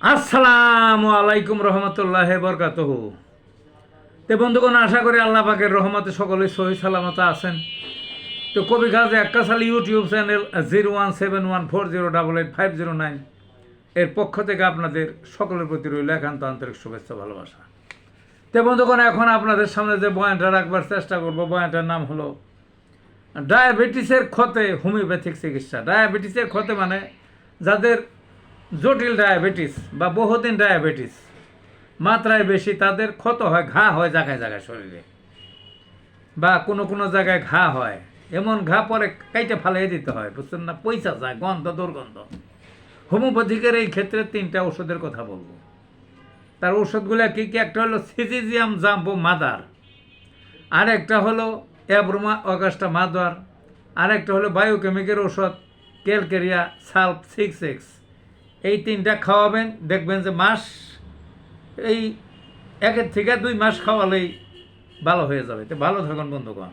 আসসালামু আলাইকুম রহমতুল্লাহ বরকাতহু। তে বন্ধুগণ, আশা করি আল্লাহ পাকের রহমতে সকলে সহি সালামত আছেন। তো কবি গাজী আক্কাস আলী ইউটিউব চ্যানেল 017140885009 এর পক্ষ থেকে আপনাদের সকলের প্রতি রইল একান্ত আন্তরিক শুভেচ্ছা ভালোবাসা। তো বন্ধুগণ, এখন আপনাদের সামনে যে বয়ানটা রাখবার চেষ্টা করব, বয়ানটার নাম হলো ডায়াবেটিসের ক্ষতে হোমিওপ্যাথিক চিকিৎসা। ডায়াবেটিসের ক্ষতে মানে যাদের জটিল ডায়াবেটিস বা বহুদিন ডায়াবেটিস মাত্রায় বেশি, তাদের ক্ষত হয়, ঘা হয় জায়গায় জায়গায় শরীরে, বা কোনো কোনো জায়গায় ঘা হয়, এমন ঘা পরে কাইটে ফালিয়ে দিতে হয়, বুঝছেন না, পয়সা যায়, গন্ধ দুর্গন্ধ। হোমিওপ্যাথিকের এই ক্ষেত্রে 3টা ওষুধের কথা বলবো। তার ওষুধগুলো কী কী? একটা হলো সিজিজিয়াম জাম্বো মাদার, আর একটা হলো অ্যাব্রোমা অগাস্টা মাদার, আর একটা হলো বায়োকেমিকের ওষুধ ক্যালকেরিয়া সালফ 6X। এই 3টা খাওয়াবেন, দেখবেন যে এই 1 থেকে 2 মাস খাওয়ালেই ভালো হয়ে যাবে। তো ভালো থাকুন বন্ধুগণ।